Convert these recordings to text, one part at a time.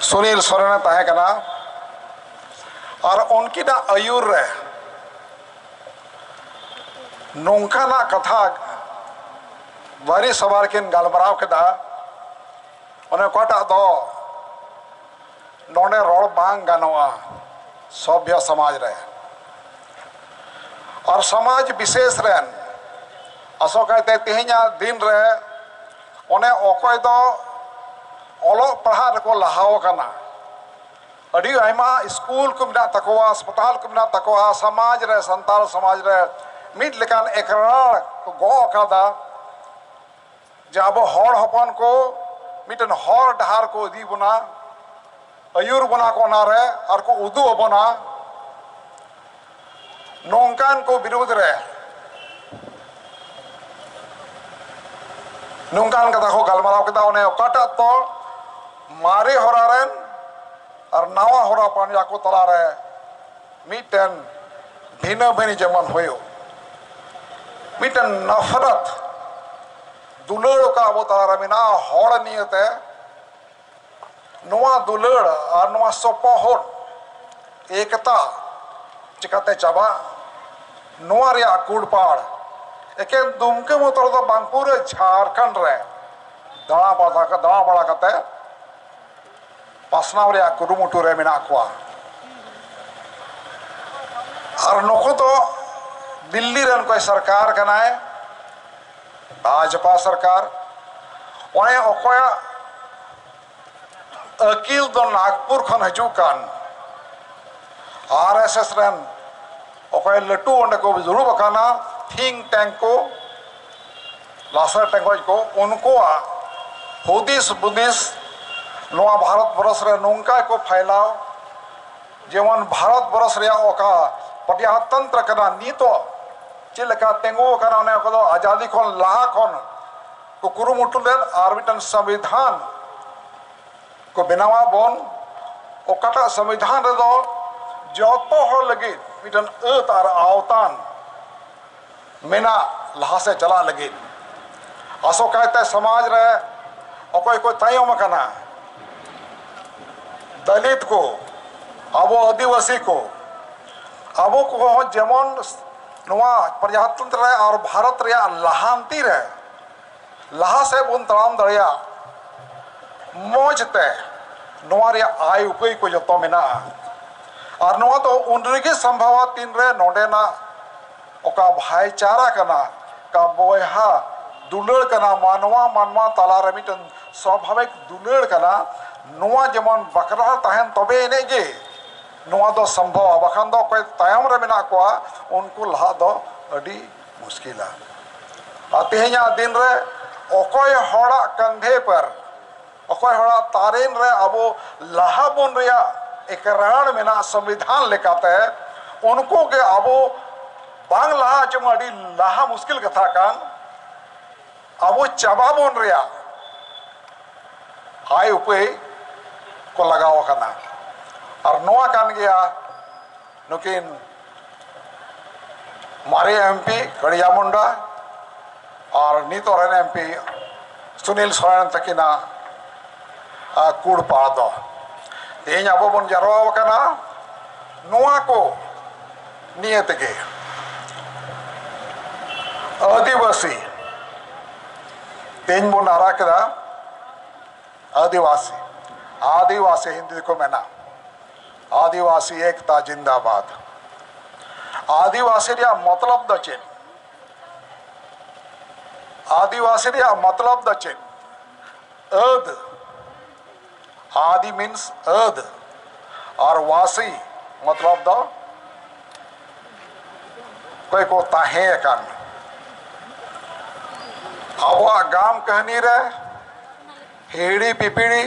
सुनील सोरेन तहे कना और उनकिना आयुर रे नोंकाना कथा बारी सवार किन गलमराव केदा ओने कोटा दो नोंडे रोड बांग गानोआ सभ्य समाज रे और समाज विशेष रेन असोकायते तेहिना दिन रे ओने ओकोय दो ओलो पढ़ा को लहाव कना अड़ी आयमा स्कूल को मिना तकोआ अस्पताल को मिना तकोआ समाज रे संताल समाज रे मिट लेकान एकरार को गो कादा जब हर हपन को मिटन हर डहार को दी बना अयुर बना को ना रे और को उदू बना नोंकान को विरोध रे नोंकान कथा को गलमराव केदा ओने ओकाटा तो मारे होरारेन और नवा होरा पानिया को तला रे मिटन भिन्न भिन्न जमन होयो मिटन नफरत दुलड़ का वो तला रे मिना होड़ नियते नवा दुलड़ और नवा सपोहट एकता चिकाते चाबा नवा रे कुड़पाड़ एके दुमके मोतर दो बांगपुर झारखंड रे दाड़ा बड़ा कते पासनाव रे कुरुमुटु रे मेना कोआ और नुको तो दिल्ली रेन कोई सरकार कनाए भाजपा सरकार ओने ओकोया अकील दो नागपुर खन हजुकान आरएसएस रेन ओकोय लटू ओंडे को जुड़ू बकाना थिंक टैंक को लासर टैंक को उनको हुदिस बुदिस नवा भारत वर्ष रे नोंका को फैलाव जेवन भारत वर्ष रे ओका प्रजातंत्र कना नीतो चिलका तेंगो कना ओने को आजादी खन लाहा खन को कुरुमुटु लेन आर मिटन संविधान को बनावा बोन ओकाटा संविधान रे दो जतो हो लगी मिटन अत आर आवतान मेना लहा से चला लगी असो कहते समाज रे ओकोय को तायम कना दलित को अब आदिवासी को अब को जेमन नवा प्रजातंत्र रे और भारत रे लहांती रे लहा से बुन तड़ाम दड़िया मौजते नवा रे आय उपय को जतो मेना और नवा तो उनरेगी संभव तीन रे नोडेना ओका भाईचारा कना का बोयहा दुलड़ कना मानवा मानवा ताला रे मिटन स्वाभाविक दुलड़ कना नवा जेमन बकरा तहन तबे ने गे नवा दो संभव बखान दो कोई तायम रे मेना कोआ उनको लहा दो अडी मुश्किल तेहना दिन रे ओकोय होड़ा कंधे पर ओकोय होड़ा तारेन रे अबो लहा बन रिया एकरार मेना संविधान लेकाते उनको के अबो बांग लहा चम अडी लहा मुश्किल कथा कान अबो चाबा बन रिया आय उपय को लगाव कना और नोआ कान गया नुकिन मारे एमपी कड़िया मुंडा और नीतोरन एमपी सुनील सोरेन तकिना कूड़ पा दो तेज अब बन जरवा कना नोआ को नियत के आदिवासी तेज बन आरा केदा आदिवासी आदिवासी हिंदी को मैना आदिवासी एकता जिंदाबाद आदिवासी रिया मतलब दचेन आदिवासी रिया मतलब दचेन अद आदि मीन्स अद और वासी मतलब दो कोई को ताहे कान आवा गाम कहनी रे हेड़ी पिपीड़ी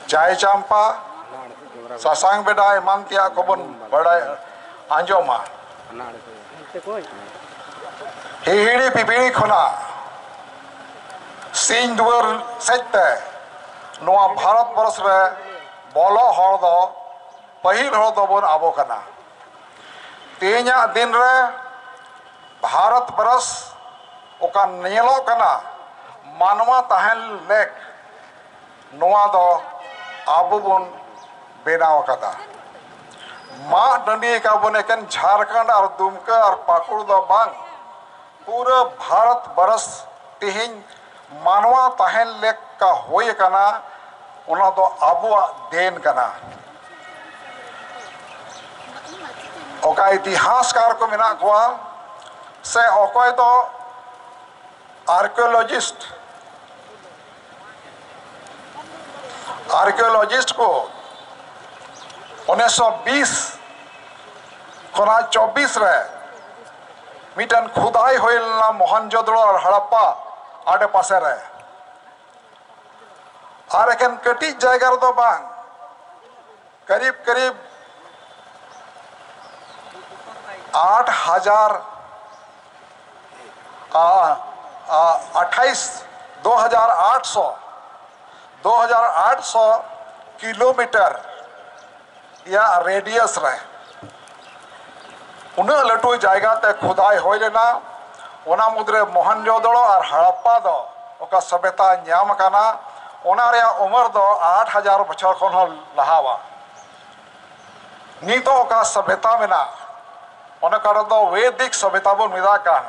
चाय चांपा सासांग बेडा मान तिया को बन बड़ा आंजोमा हेड़ी पिपीड़ी खना सिंह दुवर सत्य नवा भारत वर्ष रे बोलो हर दो पहिल हर दो बन आबो कना तेजा दिन रे भारत वर्ष ओका नेलो कना मानवा तहन लेक नवा दो आबो बन बेनाव कदा मा डंडी का बन एकेन झारखंड और दुमका और पाकुड़ दो बांग पूरा भारत बरस तिहिं मानवा तहन लेक का होय कना उना दो आबुआ देन कना ओका इतिहासकार को मिना कोआ से ओकोय तो आर्कियोलॉजिस्ट को 1920 खना 24 रे मिटन खुदाई होइलना मोहनजोदड़ो और हड़प्पा आडे पासे रे और एकेन कटी जायगा दो बांग करीब करीब 8,000 2800 किलोमीटर या रेडियस रे उन लटू जायगा ते खुदाई होय लेना ओना मुद्रे मोहनजोदड़ो और हड़प्पा दो ओका सभ्यता न्याम काना ओना रे उम्र दो 8,000 बछर खन हो लहावा नीतो ओका सभ्यता मेना ओना कर दो वैदिक सभ्यता बन मिदा कान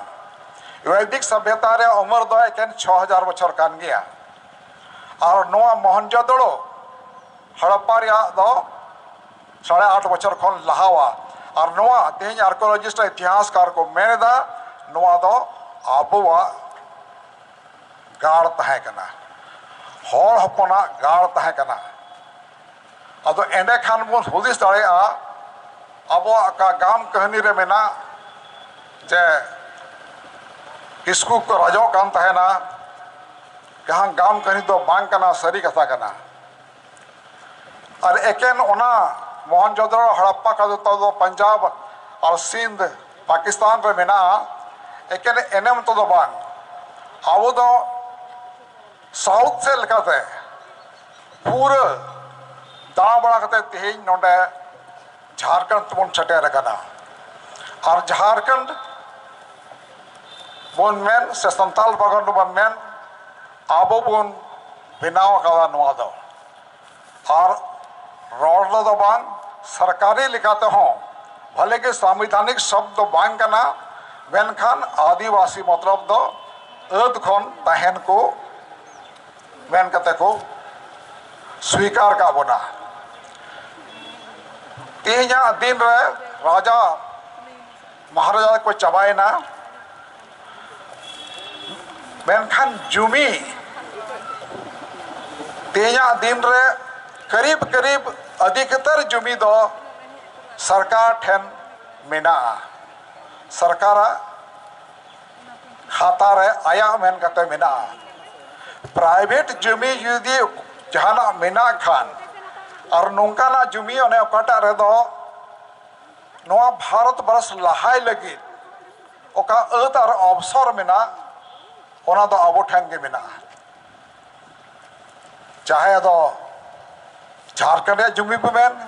वैदिक सभ्यता रे उम्र दो एकेन 6,000 बछर कान गया और नोआ मोहनजोदड़ो हड़प्पा रे दो 8.5 बछर खन लहावा और नोआ तेज आर्कियोलॉजिस्ट इतिहासकार को मेनेदा नोआ दो आबुआ गाड़ तहे कना हर हपना गाड़ तहे कना अदो एंडे खान बन हुदिस दाड़े आबुआ का गाम कहानी रे मेना जे किसकु को राजो कान तहेना कहां गाम कहानी तो बांग कना सरी कथा कना और एकेन ओना मोहनजोदड़ो हड़प्पा का तो पंजाब और सिंध पाकिस्तान रे मेना एकेन एनएम तो बांग अब दो साउथ से लेकाते पूरा दाड़ा बड़ा कते तेज नोडे झारखंड तबन छटेर कना और झारखंड बन मेन से संताल बागन बन मेन आबो बन बनाव कदा नवा दो और रोड दो बांग सरकारी लिखाते हो भले के संवैधानिक शब्द बांग कना मेनखान आदिवासी मतलब दो अद खन तहन को मेन कते को स्वीकार का बना तेजा दिन रे राजा महाराजा को चबायना मेनखान जुमी तेजा दिन रे करीब करीब अधिकतर जुमी दो सरकार ठेन मेना सरकार खाता रे आया मेन कते मेना प्राइवेट जुमी जुदी जहाना मेना खान और नौकाना जुमी ओने ओकाटा रे दो नोआ भारत बरस लहाय लगी ओका अत और अवसर मेना ओना दो अबो ठेन के मेना चाहे दो झारखंड जुमी बुमेन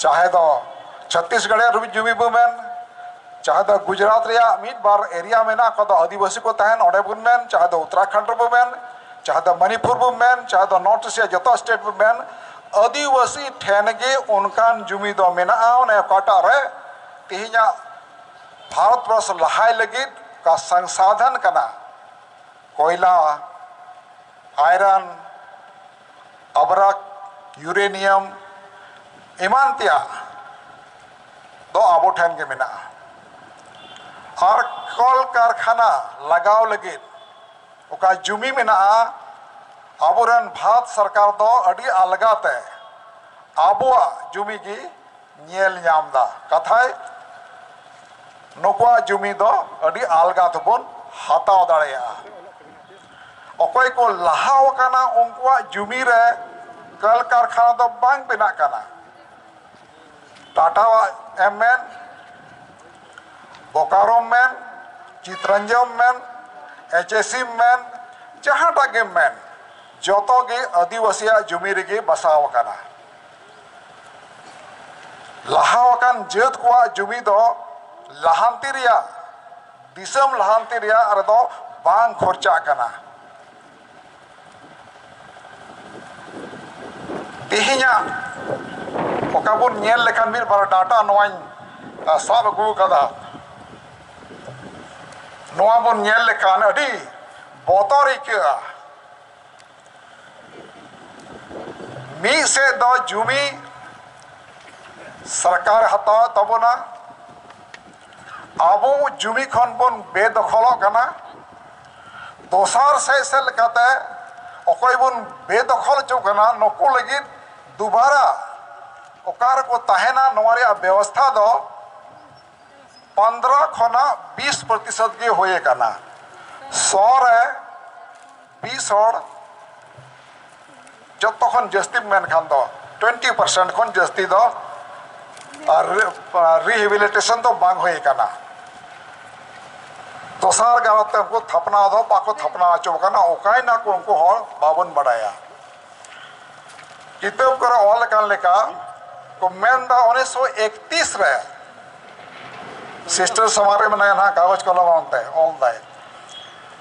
चाहे दो छत्तीसगढ़ जुमी बुमेन चाहे दो गुजरात मिड बार एरिया मेना को आदिवासी को तहन ओडे बुमेन चाहे दो उत्तराखंड बुमेन चाहे दो मणिपुर बुमेन चाहे दो नॉर्थ ईस्ट जो स्टेट बुमेन आदिवासी ठेन के उनकान जुमी दो मेना ओने काटा रे तेहिना भारत वर्ष लहाय लगी का संसाधन कना कोयला आयरन अबरक यूरेनियम ईमान तिया दो आबो ठेन के मेना और कल कारखाना लगाव लगी ओका जुमी मेना आबोरन भारत सरकार दो अड़ी अलगाते आबुआ जुमी की नेल नामदा कथाय नुकुआ जुमी दो अड़ी अलगा तबन हाताव दाड़ेया अकोय को लहाव काना उनकुआ जुमी रे कल कारखाना दो बांग बिना काना टाटा एमएन बोकारो मैन चित्रंजन मैन एचएससी मैन जहाटा के मैन जोतो के आदिवासी जुमी रेगे बसाव काना लहावकान जेत को जुमी दो लहांती रिया दिसम लहांती रिया अरे दो बांग खर्चा काना तेहिया ओकाबुन नेल लेखान मिल बार डाटा नोवाइन साब अगू कदा नोवा बुन नेल लेखान अडी बोतर इका मी से दो जुमी सरकार हता तबना आबो जुमी खन बुन बेदखल कना दोसार से लेकाते अकय बुन बेदखल चो कना नको लगी दोबारा ओकार को तहना नोवारिया व्यवस्था दो 15 खना 20% के होए कना 100 रे 20 हड़ जो तखन जस्ती मेन खान दो 20% खन जस्ती दो रिहेबिलिटेशन तो बांग होए कना दोसार गावते उनको थपना दो बाको थपना आचो कना ओकाय ना को उनको हड़ बाबन बढ़ाया किताब कर ऑल कान लेका को मेन दा 1931 रे सिस्टर समारे में ना कागज कलम आनते ऑल दा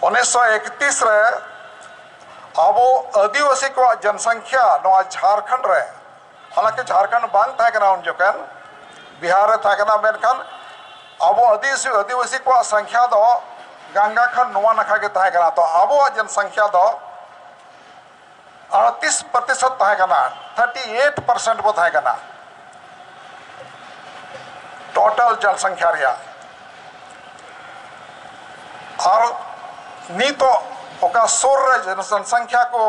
1931 रे अबो आदिवासी को जनसंख्या नवा झारखंड रे हालांकि झारखंड बांग था कना उन जोकन बिहार था कना मेनखान अबो आदिवासी को संख्या दो गंगा खन नवा नखा के था कना तो अबो जनसंख्या दो 38% था कना 38% वो था कना टोटल जनसंख्या रिया और नी तो ओका सोर रे जनसंख्या को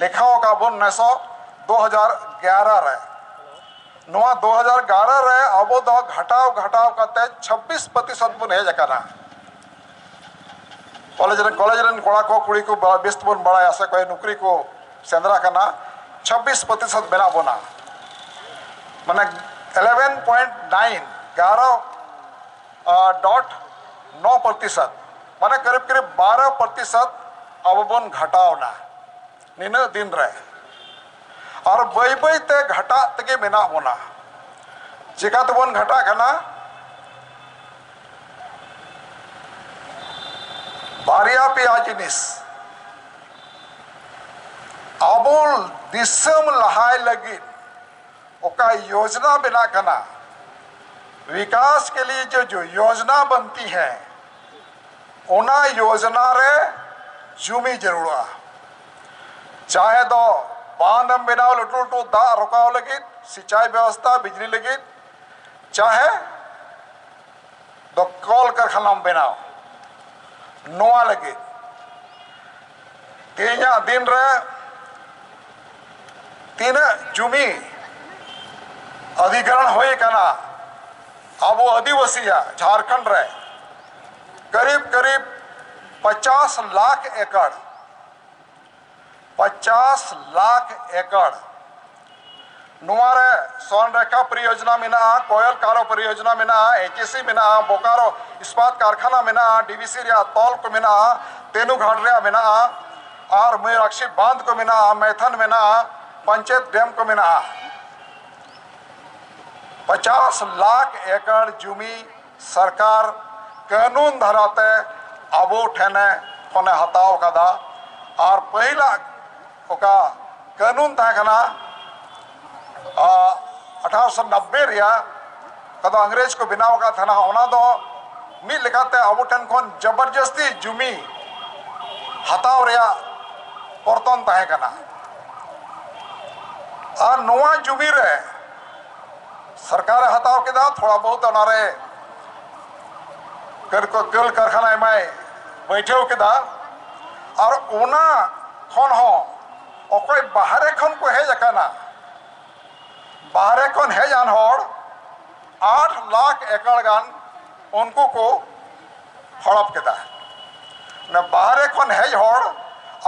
लेखाओ का बुन 2011 रे नवा 2011 रे अबो दो घटाव करते 26% बुन है जकना कॉलेज रन कोड़ा को कुड़ी को बेस्ट बुन बड़ा ऐसे कोई नौकरी को सेंद्रा करना 26% बना बोना माने 11.9% माने करीब 12% अब बन घटाव ना निन दिन रे और बई ते घटा तके मेना बोना चिका तो बन घटा कना बारिया पिया जिनिस अबुल दिसम लहाय लगी ओका योजना बना कना विकास के लिए जो योजना बनती है ओना योजना रे जुमी जरूरा चाहे दो बांध बनाओ लटू दा रोकाव लगी सिंचाई व्यवस्था बिजली लगी चाहे दो कॉल कारखाना बनाओ नोआ लगी तेजा दिन रे तीन जुमी अधिग्रहण होए कना अब वो आदिवासी झारखंड रे करीब 50 लाख एकड़ 50 लाख एकड़ नुमारे सोनरेखा परियोजना में कोयल कारो परियोजना में HSC में बोकारो इस्पात कारखाना में DVC तौल को में तेनुघाट में और मयूराक्षी बांध को में मैथन में पंचायत डैम को में 50 लाख एकड़ जमी सरकार कानून धराते अबो ठेने कोने हताव कदा और पहला ओका कानून था कना 1890 रिया कदा अंग्रेज को बनाव का था ना ओना दो मी लिखाते अबो ठेन कोन जबरदस्ती जुमी हताव रिया परतन था कना और नोआ जुमी रे सरकार हताव के दा थोड़ा बहुत अनारे कल कारखाना में बैठे के दा और ओना खन हो अकय बाहरे खन को हेज कना बाहरे खन हेजान हड़ 8 लाख एकड़ गान उनको को हड़प के दा न बाहरे खन हेज हड़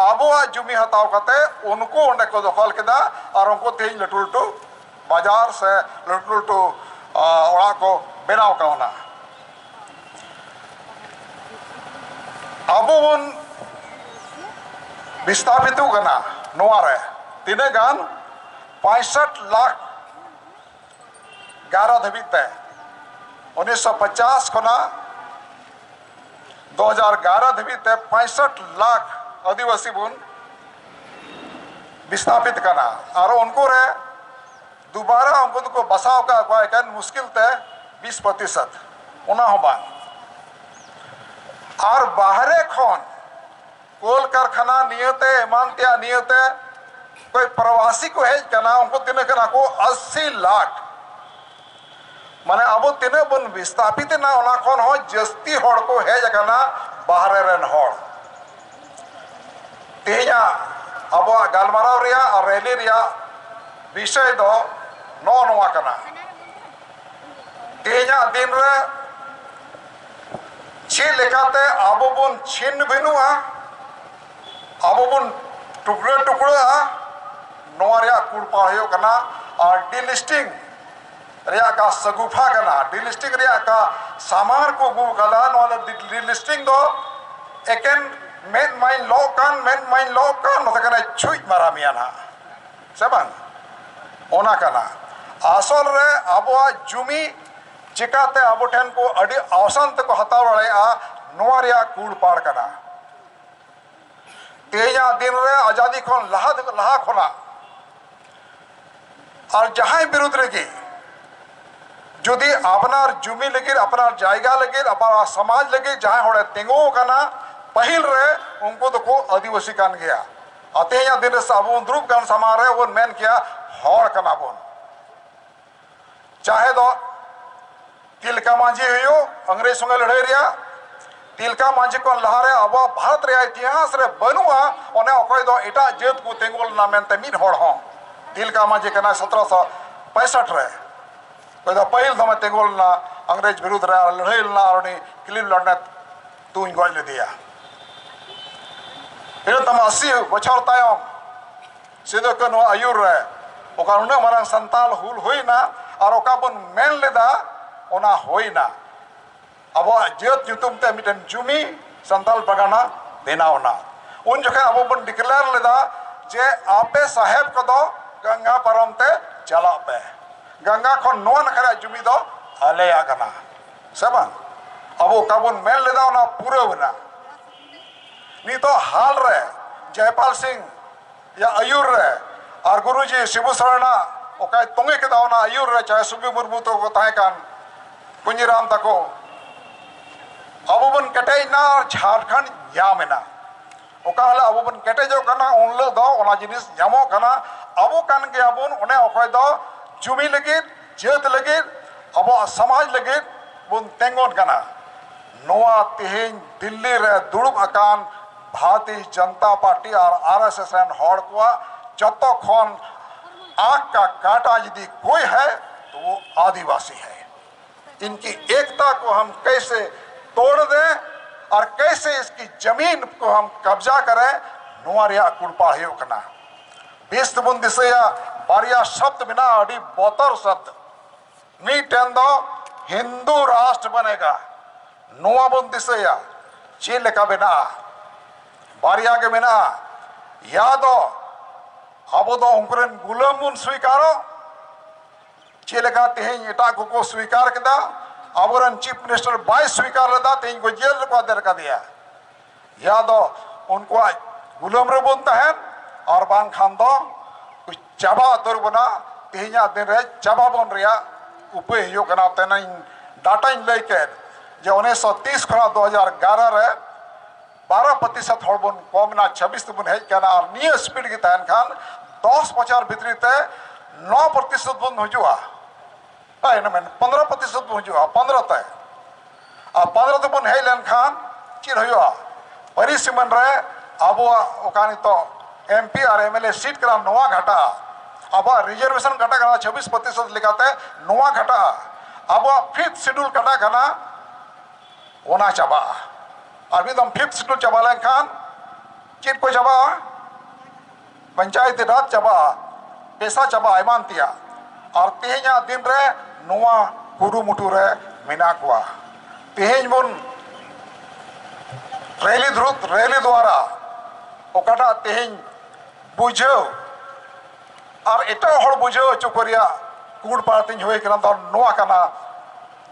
आबो जुमी हताव कते उनको उन्हें को दखल के दा और उनको तेज लटुलटू बाजार से लटुलटू ओड़ा को बनाव का होना अबो उन विस्थापित कना नोआरे तीने गान 65 लाख 11 धबित 1950 खना 2011 धबित 65 लाख आदिवासी बुन विस्थापित करना और उनको रे दोबारा उनको को बसाव का एकान मुश्किल ते 20% उना हो बांग और बाहरे खन कोल कारखाना नियते एमानतिया नियते कोई प्रवासी को हेज करना उनको तिने करना को 80 लाख माने अब तिने बन विस्थापित ना उना खन हो जस्ती होड़ को हेज करना बाहरे रेन होड़ तेया अब गालमाराव रिया और रैली रिया विषय दो नो नोआ करना तेया दिन रे चे लेकाते अब बुन छिन्न बिनुआ अब बुन टुकड़े टुकड़े नोआ रिया कुड़पाड़ियों करना और डिलिस्टिंग रिया का सगुफा करना डिलिस्टिंग रिया का सामार को गु कला नोआ डिलिस्टिंग दो एकेन मेन माइन लोकान नोते करना छुई मारा मिया ना सेबंग ओना करना आसल रे अबवा जुमी चिकाते अब ठेन को अड़ी अवसंत को हताव रहे नोआ रिया कुड़पाड़ करना तेजा दिन रे आजादी खन लहा खोना और जहां विरुद्ध रेगी जुदी अपनार जुमी लगे अपनार जायगा लगे अपना समाज लगे जहां होड़े तेंगो करना पहिल रे उनको तो को आदिवासी कान गया अतेया दिन से अब द्रुप कान समारे वो मेन किया हौड़ करना बोन चाहे तो तिलका मांझी हुई अंग्रेज संगे लड़ाई रिया तिलका मांझी को लहारे अब भारत रे इतिहास रे बनुआ ओने अकय दो एटा जेत को तेंगोल ना मेनते मिन होड़ हो तिलका मांझी कना 1765 रे कोई तो पहिल दमे तेंगोल ना अंग्रेज विरुद्ध रे लड़ाई ना और क्लीन लड़ने तू गोल ले दिया इन तम 80 बछर तायम सिदो कनो आयुर रे ओका उना मारंग संताल हुल होइना और ओका बन मेन लेदा ओना होइना अब जेत जुतुम ते मिटन जुमी संताल बगाना बेनावना उन जखे अब बन डिक्लेयर लेदा जे आपे साहेब को दो गंगा परम ते चला पे गंगा खन नो नखरा जुमी दो आले आगना सबन अब ओका बन मेन लेदा ओना पूरा बना नी तो हाल रे जयपाल सिंह या आयुर रे और गुरुजी शिबू शरणा ओका तोंगे के दावना आयुर रे चाहे सुबी मुर्मू तो को ताहे कान कुंजीराम तको अब बन कटे ना झारखंड यामेना ओका हला अब बन कटे जो कना उनले दो ओना जिनिस यामो कना अब कान के अबुन ओने ओखय दो जुमी लगे जेत लगे अब समाज लगे बुन तेंगोन कना नोआ तिहिन दिल्ली रे दुड़ुब अकान भारतीय जनता पार्टी और आरएसएस रन हड़ को जतो खन आंख का कांटा यदि कोई है तो वो आदिवासी है इनकी एकता को हम कैसे तोड़ दें और कैसे इसकी जमीन को हम कब्जा करें नुआरिया कुड़पाड़ियों कना बीस बुंदिसया बारिया शब्द बिना अड़ी बोतर शब्द मीटेंदो हिंदू राष्ट्र बनेगा नुआ बुंदिसया चील का बिना बारिया के बिना यादो अब दो उनकरन गुलाम बुन स्वीकारो चेलेका तेहें एटा को स्वीकार किया अबरन चीफ मिनिस्टर बाय स्वीकार लेदा तेहें को जेल को दर का दिया यादो उनको गुलाम रे बुन तहन और बान खान दो कुछ चाबा दर बना तेहें दिन रे चाबा बन रिया उपाय यो कना तेना डाटा इन लेके जो 1930 खना 2011 रे 12% हड़बन कमना 26 बन है क्या और निय स्पीड की तहन खान 10 बछर भितरी ते 9% बन हजुआ है ना मैंने 15% हजुआ 15 ते आ 15 तो बन है लेन खान चिर हजुआ परिसीमन रे अब ओकानी तो एमपी और एमएलए सीट करा नोआ घटा अब रिजर्वेशन घटा करा 26% लिखाते नोआ घटा अब 5th शेड्यूल घटा कना ओना चाबा अभी दम 5th शेड्यूल चाबा लेन खान चिर को चाबा पंचायत राज चाबा पैसा चाबा आयमान तिया और तेहें दिन रे नोआ कुरुमुटु रे मिना कुआ तेहें बुन रैली द्वारा ओकाटा तेहें बुझो और एटा हड़ बुझो चुकरिया कूड़ पातिन होए कना तो नोआ कना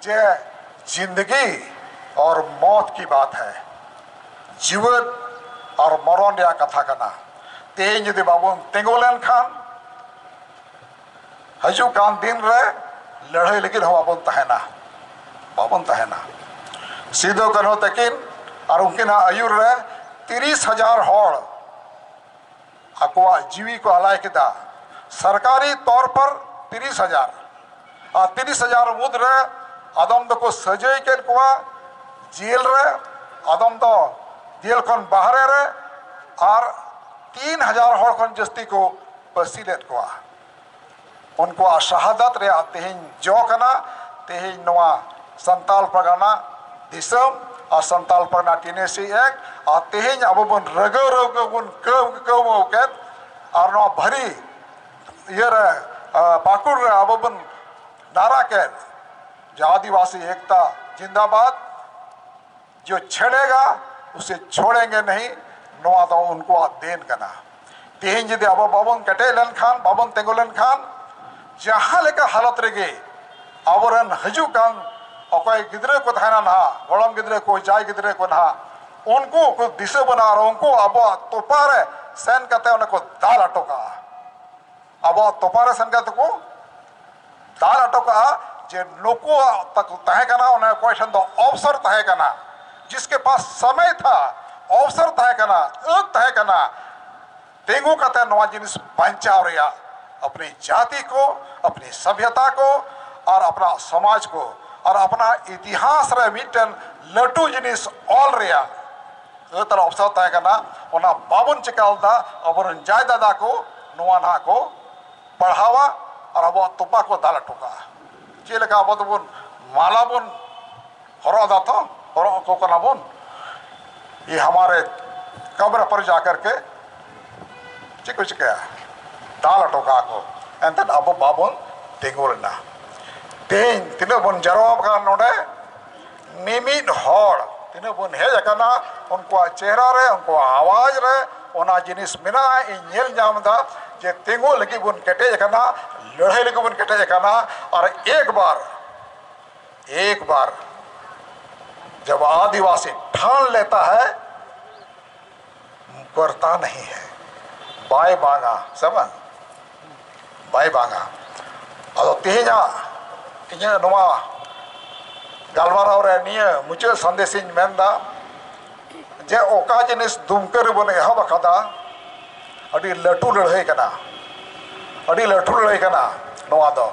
जे जिंदगी और मौत की बात है जीवन और मरण या कथा कना तेज जुदी बाबन तेंगो लेन खान हजू कान दिन रे लड़ाई लेकिन हम बाबन तहना सिदो कन्हो तकिन और उनकिना आयुर रे 30,000 हॉड़ अकवा जीवी को हलाय किदा सरकारी तौर पर 30,000 और 30,000 मुद रे आदम दो को सजय के कुआ जेल रे आदम तो जेल खन बाहरे रे और 3,000 हॉड़ खन जस्ती को पसीलेट कुआ उनको शहादत रे तेहिं जो कना तेहिं नवा संताल परगना दिसम और संताल परगना टीनेसी एक और तेहिं अब बन रगो रगो बन कव के और नवा भरी ये रे पाकुड़ रे अब बन नारा के जो आदिवासी एकता जिंदाबाद जो छेड़ेगा उसे छोड़ेंगे नहीं नवा तो उनको देन कना तेहिं जदि अब बाबन कटे लेन खान बाबन तेंगो लेन खान जहाँ लेकर हालत रेगे आवरन हजू कान अकय गिद्रे को थाना ना गोलम गिद्रे को जाय गिद्रे को ना उनको को दिशे बना और उनको अब तोपारे सेन कहते हैं उनको दाल अटोका अब तोपारे सेन कहते को दाल अटोका जे लोको तक तहे कना उन्हें क्वेश्चन तो अवसर तहे कना जिसके पास समय था अवसर तहे कना तहे कना तेंगू कहते नवा जिनिस बचाव रिया अपनी जाति को अपनी सभ्यता को और अपना समाज को और अपना इतिहास रे मिटन लटू जिनिस ऑल रिया तर अवसर तहे कना उना बाबन चिकालदा अबरन जाय दादा को नवा ना को पढ़ावा और अब तुपा को दाल टुका चेलका अब तो बन माला बन हरो दा तो हरो को कना बन ये हमारे कब्र पर जाकर के चिको चिका दाल टोका को एंतन अब बाबन तेंगोलना तेन तिना बन जरवा का नोडे मिमिट हॉड़ तिना बन हे जकना उनको चेहरा रे उनको आवाज रे ओना जिनिस मिना इनेल जामदा जे तेंगो लगी बन कटे जकना लड़ाई लगी बन कटे जकना और एक बार जब आदिवासी ठान लेता है करता नहीं है बाय बांगा समझ बाय बांगा अदो तेहेजा इन्हें नवा गलमाराव रे निये मुझे संदेश मेनदा जे ओका जिनिस दुमकर बन एहब अकादा अडी लटू लड़ाई कना अडी लटू लड़ाई कना नवा दो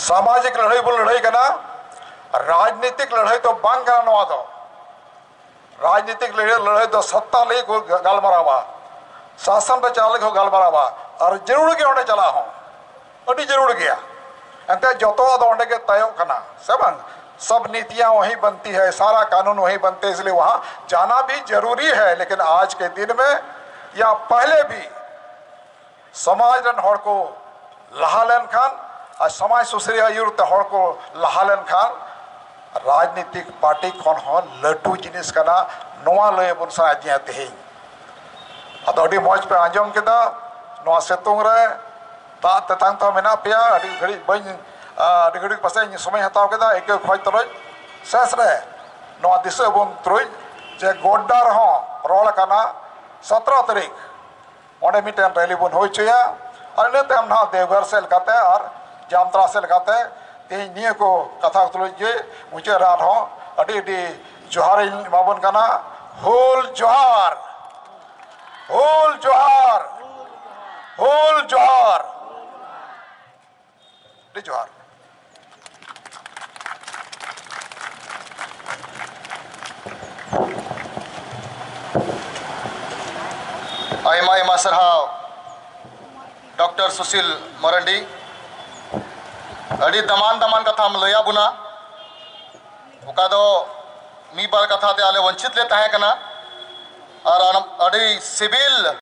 सामाजिक लड़ाई बोल लड़ाई कना राजनीतिक लड़ाई तो बांग कना नवा दो राजनीतिक लड़ाई तो सत्ता ले को गलमारावा शासन पे चाले को गलमारावा और जरूर के ओंडे चला हूं अडी जरूर गया अंते जोतो दो ओंडे के तय कना सब नीतियां वहीं बनती है सारा कानून वहीं बनते इसलिए वहां जाना भी जरूरी है लेकिन आज के दिन में या पहले भी समाज रन हड़ को लहालन खान और समाज सुसरी आयुर्त हड़ को लहालन खान राजनीतिक पार्टी कौन हो लटू जिनिस कना नवा लय बन साजिया तेही अदो अडी मौज पे आंजम केदा नवा सेतुंग रे ता ततांग तो मेना पेया अडी घड़ी बन अडी घड़ी पासे समय हताव केदा एक खोज तरोज सेस रे नवा दिसे बन त्रुज जे गोड्डार हो रोल कना 17 तारीख ओंडे मिटन रैली बन होय चया और ने तम ना देवघर से लकाते और जामतरा से लकाते तेही निये को कथा तुलज जे मुझे रात हो अडी अडी जोहार बाबन कना होल जोहार होल जोहार होल जोहार जोहार आयमा सरहाव डॉक्टर सुशील मरंडी अड़ी दमान कथा हम लया बुना ओका दो मी बार कथा ते आले वंचित ले तहे कना और अड़ी सिविल